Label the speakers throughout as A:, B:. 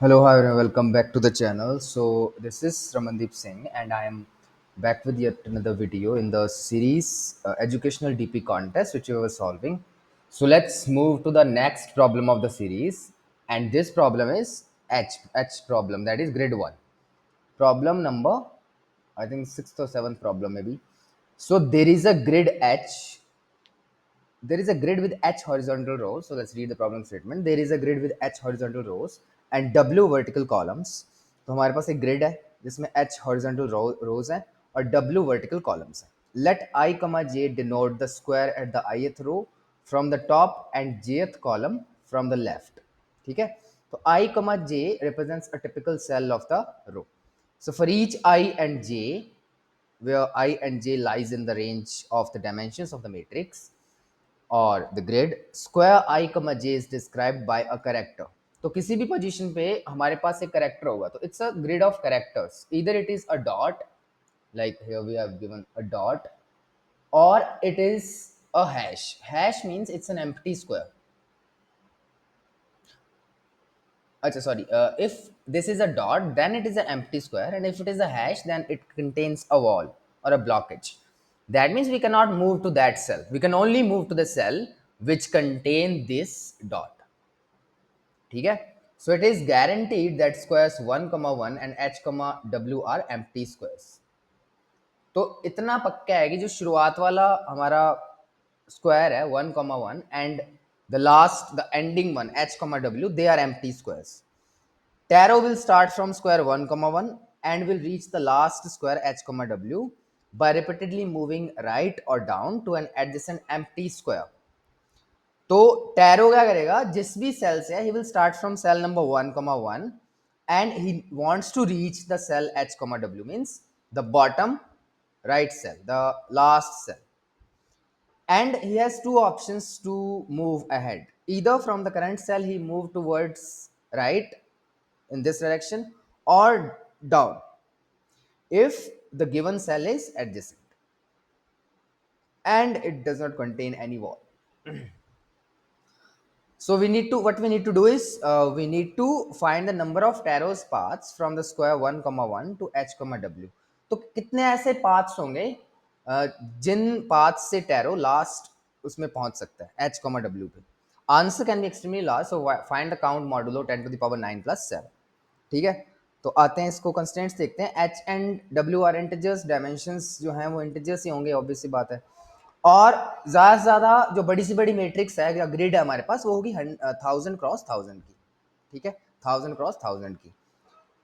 A: Hello, hi, and welcome back to the channel. So, this is Ramandeep Singh, and I am back with yet another video in the series Educational DP Contest, which we were solving. So, let's move to the next problem of the series, and this problem is H problem, that is grade 1. Problem number, I think, sixth or seventh problem, maybe. So, there is a grid H, there is a grid with h horizontal rows. So let's read the problem statement. There is a grid with h horizontal rows and w vertical columns. तो हमारे पास एक grid है जिसमें h horizontal rows है और w vertical columns है. Let I comma j denote the square at the ith row from the top and jth column from the left. ठीक है, तो I comma j represents a typical cell of the row. So for each I and j, where I and j lies in the range of the dimensions of the matrix, और the grid square I comma J is described by a character. तो किसी भी position पे हमारे पास एक character होगा, तो it's a grid of characters. Either it is a dot, like here we have given a dot, or it is a hash. Hash means it's an empty square. Achha, sorry, if this is a dot, then it is an empty square, and if it is a hash, then it contains a wall or a blockage. That means we cannot move to that cell. We can only move to the cell which contain this dot. ठीक है. So it is guaranteed that squares 1, 1 and h, w are empty squares. तो इतना पक्का है कि जो शुरुआत वाला हमारा स्क्वायर है 1, 1 and the last the ending one h, w, they are empty squares. Tarot will start from square 1, 1 and will reach the last square h, w by repeatedly moving right or down to an adjacent empty square. तो Taro क्या करेगा, जिस भी cell से he will start from cell number 1, 1 and he wants to reach the cell h, w means the bottom right cell, the last cell, and he has two options to move ahead. Either from the current cell he move towards right in this direction, or down if the given cell is adjacent and it does not contain any wall. So we need to, what we need to do is we need to find the number of Taro's paths from the square 1, 1 to h, w. तो कितने ऐसे paths होंगे जिन paths से Taro last उसमें पहुंच सकता है h, w पे. Answer can be extremely large, so find the count modulo 10 to the power 9 plus 7. ठीक है, तो आते हैं इसको कंस्टेंट्स देखते हैं. h and w are integers, dimensions जो हैं वो इंटीजर्स ही होंगे, ऑब्वियस सी बात है. और ज्यादा से ज्यादा जो बड़ी सी बड़ी मैट्रिक्स है या ग्रिड है हमारे पास, वो होगी 1000 क्रॉस 1000 की. ठीक है, 1000 क्रॉस 1000 की.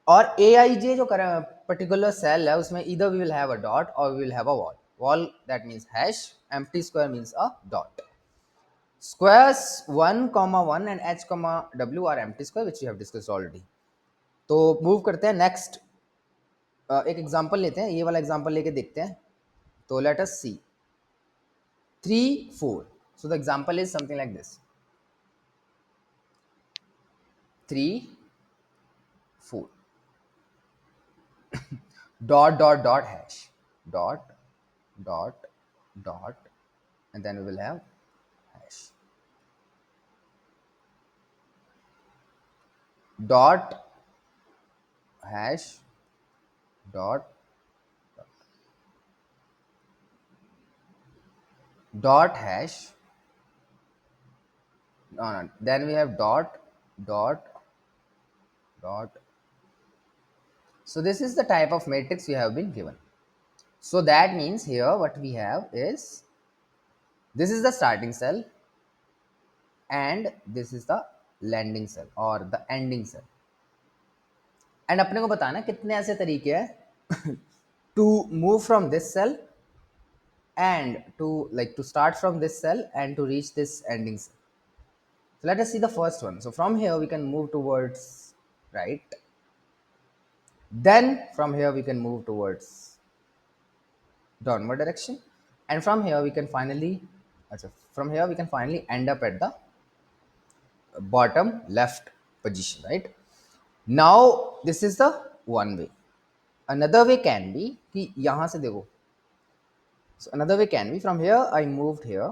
A: और ए आई जे जो पर्टिकुलर सेल है उसमें either we will have a dot or we will have a wall. Wall that means hash, empty square means a dot. Squares 1, 1 and h, w are empty square which we have discussed already. तो move करते हैं next. एक example लेते हैं, ये वाला example लेके देखते हैं. तो let us C 3, 4. So the example is something like this: 3, 4. Dot dot dot hash, dot dot dot, and then we will have hash, dot hash, dot dot hash. No, then we have dot dot dot. So this is the type of matrix we have been given. So that means here what we have is, this is the starting cell and this is the landing cell or the ending cell. And अपने को बताना कितने ऐसे तरीके हैं to move from this cell and to, like, to start from this cell and to reach this ending cell. So let us see the first one. So from here we can move towards right, then from here we can move towards downward direction, and from here we can finally, from here we can finally end up at the bottom left position, right? Now this is the one way. Another way can be कि यहाँ से देखो. So another way can be, from here I moved here,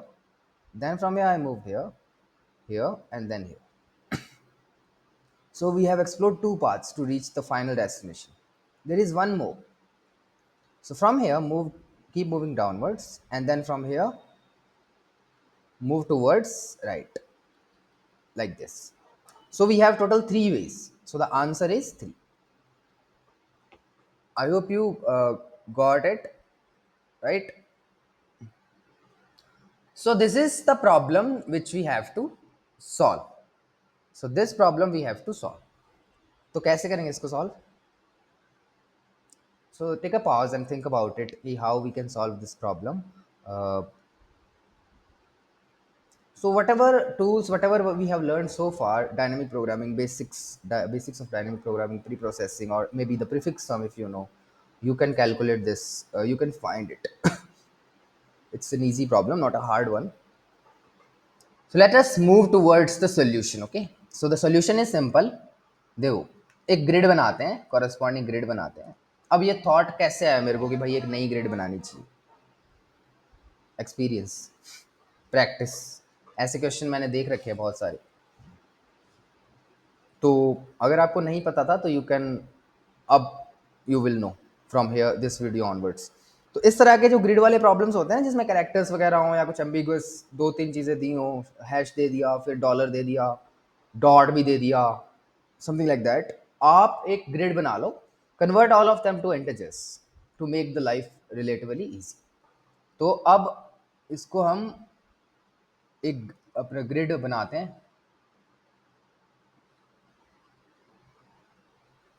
A: then from here I moved here, here, and then here. So we have explored two paths to reach the final destination. There is one more. So from here, keep moving downwards, and then from here, move towards right, like this. So we have total three ways. So the answer is three. I hope you got it right. So this is the problem which we have to solve. So this problem we have to solve. तो कैसे करेंगे इसको solve? So take a pause and think about it. How we can solve this problem. Uh, so whatever tools, whatever we have learned so far, dynamic programming basics, basics of dynamic programming, pre-processing, or maybe the prefix sum, if you know, you can calculate this. You can find it. It's an easy problem, not a hard one. So let us move towards the solution. Okay. So the solution is simple. देखो एक grid बनाते हैं, corresponding grid बनाते हैं. अब ये thought कैसे आया मेरे को कि भाई एक नई ग्रिड बनानी चाहिए? एक्सपीरियंस, प्रैक्टिस, ऐसे क्वेश्चन मैंने देख रखे हैं बहुत सारे. तो अगर आपको नहीं पता था तो यू कैन, अब you will know from here this video onwards. तो इस तरह के जो ग्रिड वाले प्रॉब्लम्स होते हैं जिसमें कैरेक्टर्स वगैरह हो या कुछ एम्बिगुअस दो तीन चीज़ें दी हो, हैश दे दिया, फिर डॉलर दे दिया, डॉट भी दे दिया, समथिंग लाइक दैट, आप एक ग्रिड बना लो, convert all of them to integers to make the life relatively easy. तो अब इसको हम एक अपना ग्रिड बनाते हैं.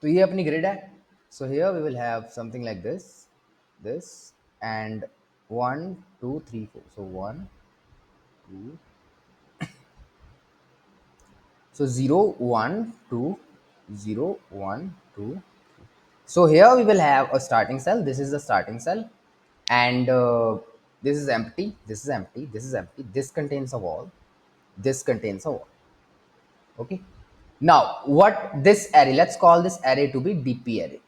A: तो ये अपनी ग्रिड है. So here we will have something like this and 1 2 3 4. So 1 2, so 0 1 2 0 1 2. So here we will have a starting cell. This is the starting cell, and this is empty, this is empty, this is empty, this contains a wall, this contains a wall. Okay. Now what this array, let's call this array to be dp array.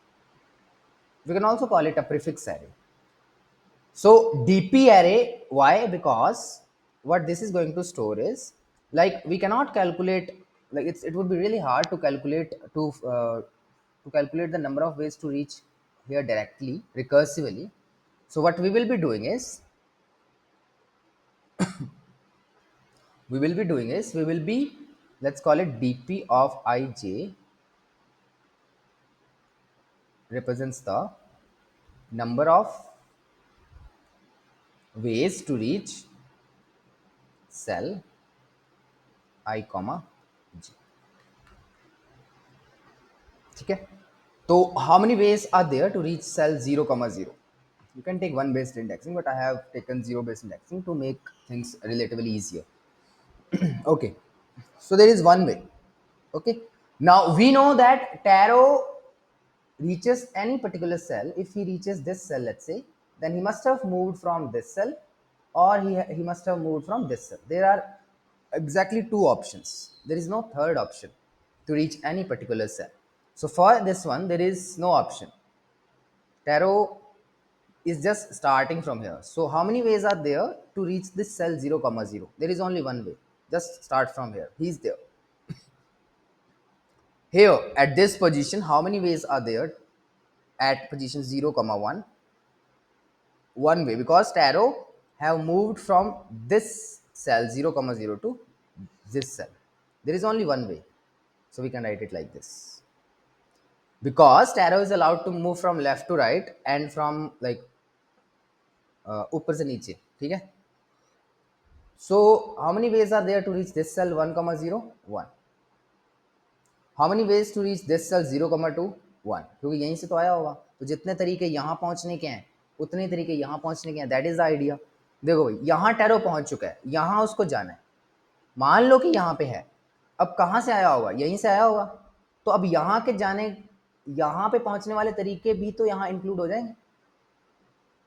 A: We can also call it a prefix array. So dp array, why? Because what this is going to store is, like, we cannot calculate, like it would be really hard to calculate to calculate the number of ways to reach here directly recursively. So what we will be doing is, we will be, let's call it dp of ij represents the number of ways to reach cell I comma j. ठीक है. तो how many ways are there to reach cell 0 comma 0? You can take one based indexing, but I have taken zero based indexing to make things relatively easier. Okay, so there is one way. Okay, now we know that Tarot reaches any particular cell. If he reaches this cell, let's say, then he must have moved from this cell, or he must have moved from this cell. There are exactly two options. There is no third option to reach any particular cell. So for this one, there is no option. Tarot is just starting from here. So how many ways are there to reach this cell 0 comma 0? There is only one way. Just start from here. He's there. Here at this position, how many ways are there at position 0 comma 1? One way, because Tarot have moved from this cell 0 comma 0 to this cell. There is only one way. So we can write it like this. Because Tarot is allowed to move from left to right and from like ऊपर से नीचे. ठीक है. So how many ways are there to reach this cell 1 comma 0? 1. How many ways to reach this cell 0 comma 2? 1. क्योंकि यहीं से तो आया होगा. तो जितने तरीके यहाँ पहुँचने के हैं उतने तरीके यहाँ पहुँचने के हैं. That is the idea. देखो भाई, यहाँ टैरो पहुँच चुका है, यहाँ उसको जाना है. मान लो कि यहाँ पे है. अब कहाँ से आया होगा? यहीं से आया होगा. तो अब यहाँ के जाने, यहाँ पे पहुँचने वाले तरीके भी तो यहाँ इंक्लूड हो जाएंगे.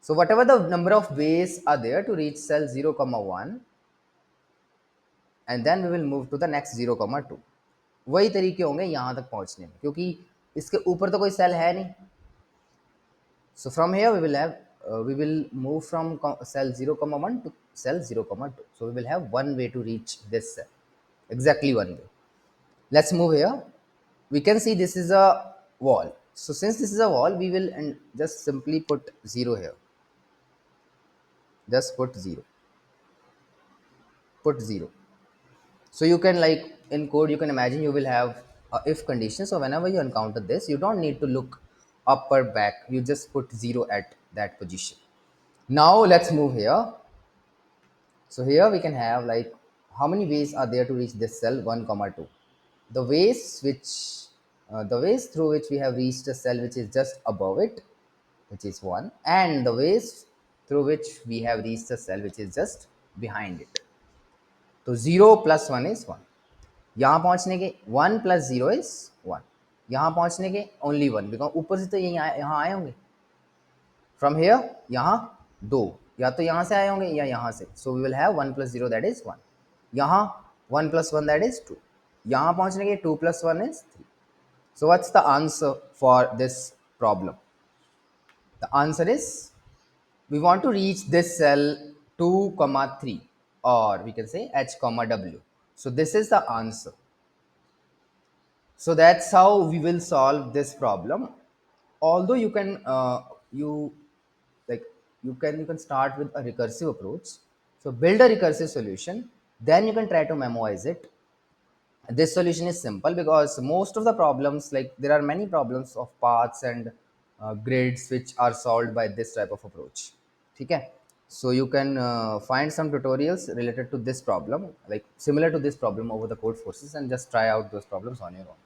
A: So whatever the number of ways are there to reach cell 0 comma 1, and then we will move to the next 0 comma 2. वही तरीके होंगे यहाँ तक पहुँचने में, क्योंकि इसके ऊपर तो कोई सेल है नहीं. So from here we will move from cell 0 comma 1 to cell 0 comma 2. So we will have one way to reach this cell, exactly one way. Let's move here. we can see this is a wall. So since this is a wall, we will and just simply put 0 here. Just put 0. Put 0. So you can, like in code, you can imagine you will have a if condition. So whenever you encounter this, you don't need to look up or back. You just put 0 at that position. Now let's move here. So here we can have, like, how many ways are there to reach this cell 1 comma 2. The ways which the ways through which we have reached a cell which is just above it, which is 1, and the ways through which we have reached a cell which is just behind it. तो 0 plus 1 is 1. यहाँ पहुँचने के 1 plus 0 is 1. यहाँ पहुँचने के only 1, because ऊपर से तो यहाँ आए होंगे. फ्रॉम हेयर यहाँ 2, या तो यहाँ से आए होंगे या यहाँ से. So we will have 1 plus 0 that is 1. यहाँ 1 plus 1 that is 2. यहाँ पहुँचने के 2 plus 1 is 3. So what's the answer for this problem? The answer is, we want to reach this cell 2 comma 3, or we can say h comma w. So this is the answer. So that's how we will solve this problem. Although you can you like you can start with a recursive approach. So build a recursive solution, then you can try to memorize it. This solution is simple because most of the problems, like there are many problems of paths and grids which are solved by this type of approach. Okay, so you can find some tutorials related to this problem, like similar to this problem, over the code forces, and just try out those problems on your own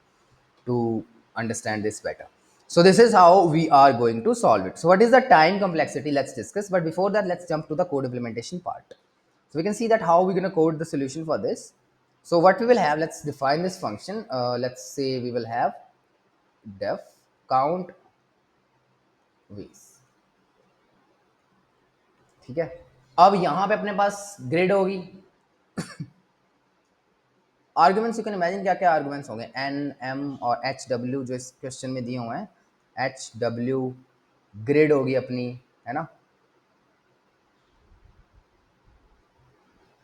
A: to understand this better. So this is how we are going to solve it. So what is the time complexity? Let's discuss. But before that, let's jump to the code implementation part. So we can see that how we're going to code the solution for this. So what we will have, let's define this function. Let's say we will have def count ways. ठीक है. अब यहाँ पे अपने पास grid होगी. Arguments you can imagine क्या क्या arguments होंगे, एन एम और एच डब्ल्यू जो इस क्वेश्चन में दिए हुए हैं. एच डब्ल्यू ग्रिड होगी अपनी, है ना,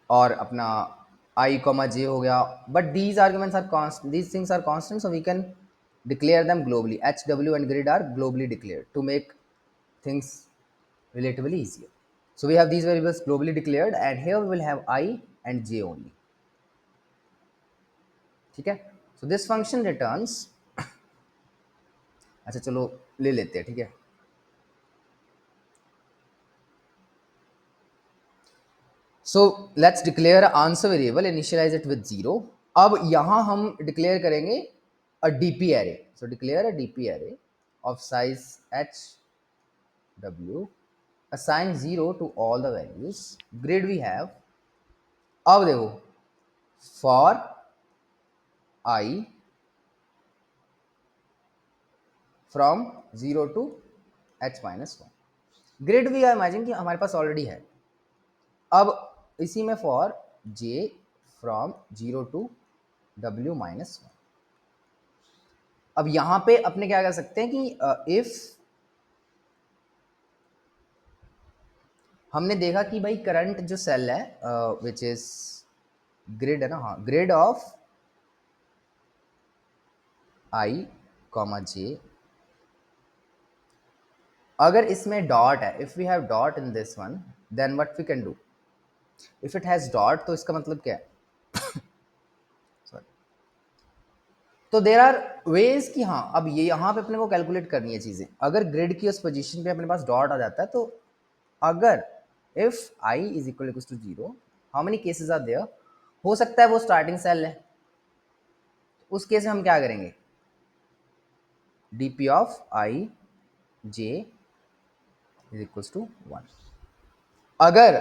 A: और अपना आई कॉमा जे हो गया. But these arguments are constant, these things are constant, so we can declare them globally. H, W and grid are globally declared to make things relatively easier. So we have these variables globally declared, and here we will have I and J only. ठीक है. So this function returns, अच्छा चलो ले लेते हैं. ठीक है. So let's declare answer variable, initialize it with 0. अब यहाँ हम declare करेंगे a DP array. So declare a DP array of size H, W, assign 0 to all the values. Grid we have. अब देखो, for I from 0 to h minus 1. Grid भी imagine कि हमारे पास ऑलरेडी है. अब इसी में for j from 0 to w minus 1. अब यहाँ पे अपने क्या कर सकते हैं कि इफ हमने देखा कि भाई करंट जो सेल है विच इज ग्रिड है ना, हाँ, grid of I comma J, अगर इसमें डॉट है, if we have dot in this one, then what we can do, if it has dot तो इसका मतलब क्या है. तो देर आर वेज कि हाँ, अब ये यहाँ पे अपने को कैलकुलेट करनी है चीज़ें. अगर ग्रिड की उस पोजीशन पे अपने पास डॉट आ जाता है, तो अगर if I is equal to 0, how many cases are there, हो सकता है वो स्टार्टिंग सेल है. उस केस में हम क्या करेंगे, dp of I J is equal to 1. अगर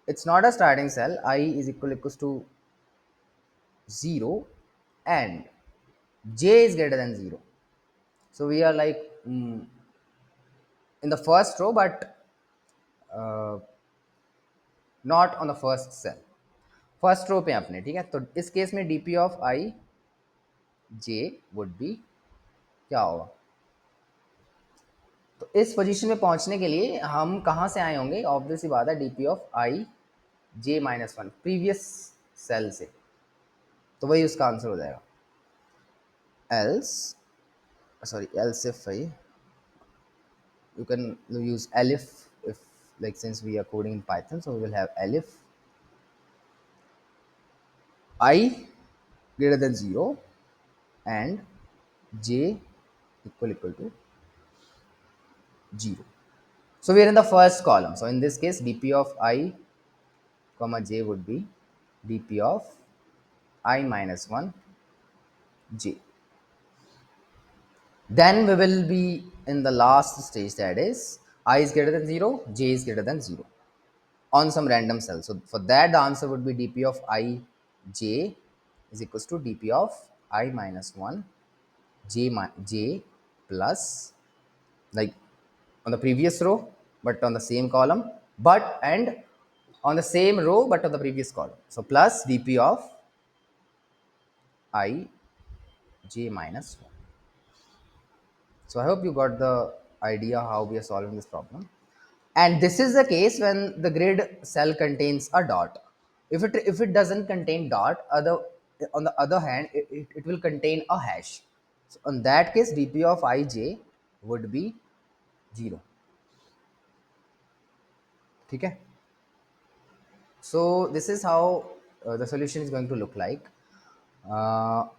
A: it's not a starting cell, I is equal to 0 and j is greater than 0, so we are like in the first row but not on the first cell. First row पे अपने, ठीक है. तो इस case में dp of I J would be क्या होगा, तो इस पोजीशन में पहुंचने के लिए हम कहाँ से आए होंगे, ऑब्वियसली बात है dp of I J minus 1 previous cell से, तो वही उसका आंसर हो जाएगा. else sorry else if I, you can use elif if, like, since we are coding in Python, so we will have elif I greater than 0 and j equal to 0. So we are in the first column. So in this case, dp of I comma j would be dp of I minus 1 j. Then we will be in the last stage, that is I is greater than 0, j is greater than 0 on some random cell. So for that, the answer would be dp of I j is equals to dp of I minus 1 j plus, like, on the previous row but on the same column, but and on the same row but on the previous column. So plus dp of I j minus 1. So I hope you got the idea how we are solving this problem. And this is the case when the grid cell contains a dot. If it doesn't contain dot, other on the other hand, it will contain a hash. So in that case, dp of ij would be 0. Okay. So this is how the solution is going to look like.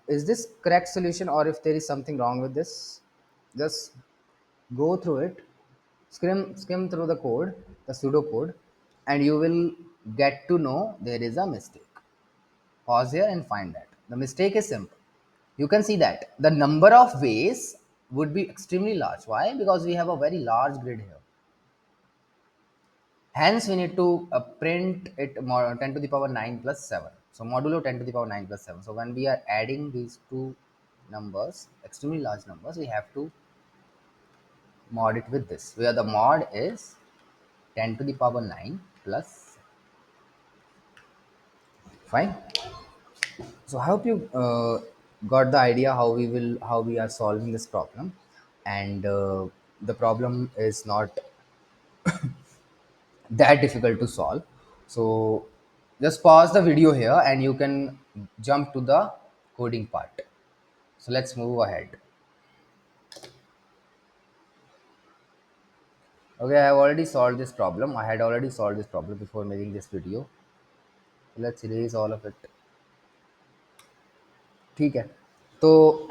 A: Is this correct solution, or if there is something wrong with this, just go through it, skim through the code, the pseudo code, and you will get to know there is a mistake. Pause here and find that. The mistake is simple. You can see that the number of ways would be extremely large. Why? Because we have a very large grid here. Hence, we need to print it 10 to the power 9 plus 7. So, modulo 10 to the power 9 plus 7. So, when we are adding these two numbers, extremely large numbers, we have to mod it with this, where the mod is 10 to the power 9 plus 7. Fine. So, I hope you got the idea how we are solving this problem, and the problem is not that difficult to solve. So just pause the video here and you can jump to the coding part. So let's move ahead. Okay, I have already solved this problem. I had already solved this problem before making this video. Let's erase all of it. ठीक है. तो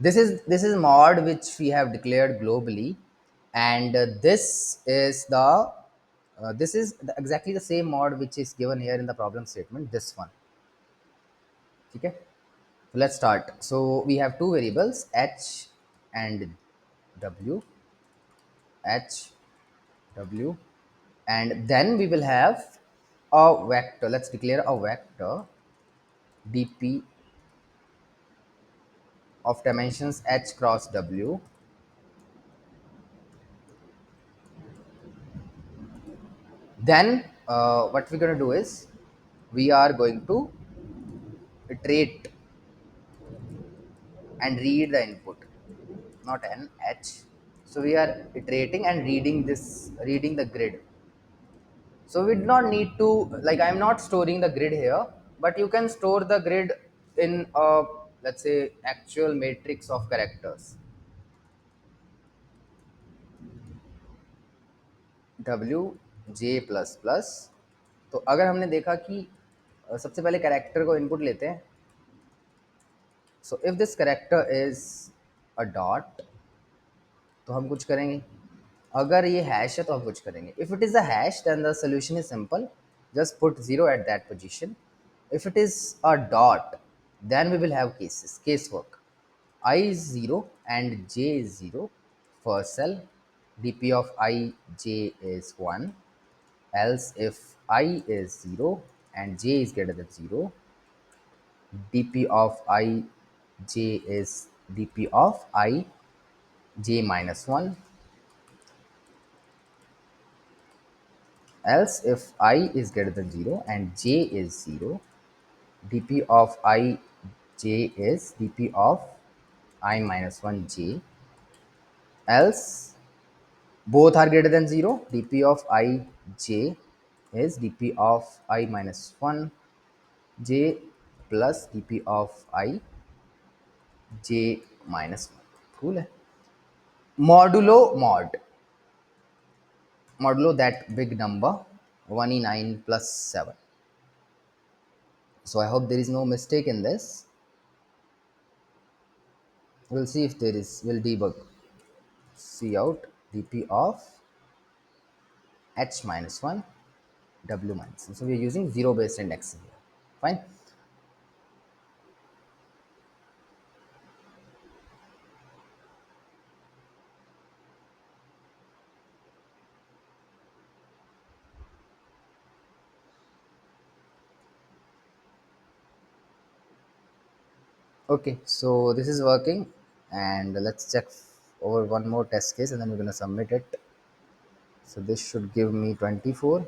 A: this is mod which we have declared globally, and this is exactly the same mod which is given here in the problem statement, this one. Okay. So let's start. So we have two variables, h and w, h, w, and then we will have a vector. Let's declare a vector dp of dimensions h cross w. Then what we're going to do is we are going to iterate and read the input, not n, h. So we are iterating and reading the grid. So we do not need to, like, I'm not storing the grid here, but you can store the grid in a, let's say, actual matrix of characters. W j plus plus. तो अगर हमने देखा कि सबसे पहले character को input लेते हैं. So if this character is a dot, तो हम कुछ करेंगे. अगर ये हैश है तो हम कुछ करेंगे. If it is a hash then the solution is simple, just put 0 at that position. If it is a dot, then we will have casework. I is 0 and j is 0. First cell, dp of I j is 1. Else, if I is 0 and j is greater than 0, dp of I j is dp of I j minus 1. Else, if I is greater than 0 and j is 0, dp of I j is dp of I minus 1 j. Else, both are greater than 0, dp of I j is dp of I minus 1 j plus dp of I j minus 1. Cool है. Modulo that big number 1e9 plus 7. So I hope there is no mistake in this. We'll see if there is. We'll debug. C out dp of h minus 1 w minus 1. So we're using zero based index here. Fine. Okay, so this is working, and let's check over one more test case and then we're going to submit it. So this should give me 24.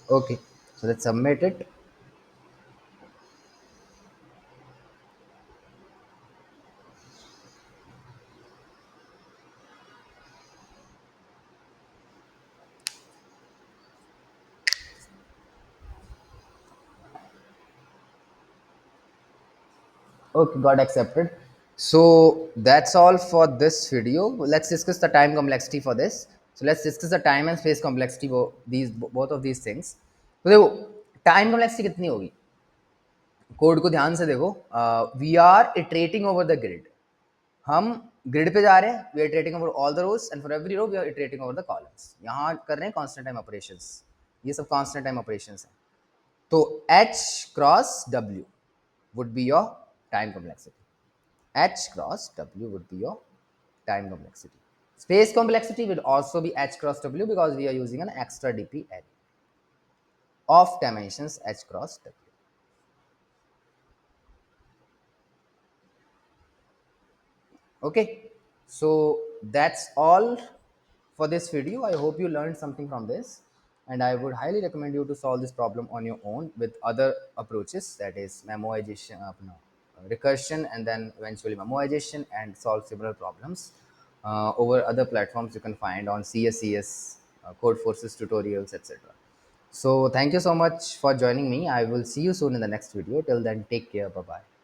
A: Okay, so let's submit it. Okay, got accepted. So that's all for this video. Let's discuss the time complexity for this. So let's discuss the time and space complexity for these both of these things. तो देखो time complexity कितनी होगी. Code को ध्यान से देखो. We are iterating over the grid. हम grid पे जा रहे हैं. We are iterating over all the rows and for every row we are iterating over the columns. यहाँ कर रहे हैं कांस्टेंट टाइम ऑपरेशंस. ये सब कांस्टेंट टाइम ऑपरेशंस हैं. तो h cross w would be your time complexity. H cross W would be your time complexity. Space complexity will also be H cross W because we are using an extra DP array of dimensions H cross W. Okay, so that's all for this video. I hope you learned something from this, and I would highly recommend you to solve this problem on your own with other approaches, that is memoization, no, recursion, and then eventually memoization, and solve similar problems over other platforms you can find on CSCS, Code Forces tutorials, etc. So thank you so much for joining me. I will see you soon in the next video. Till then, take care. Bye bye.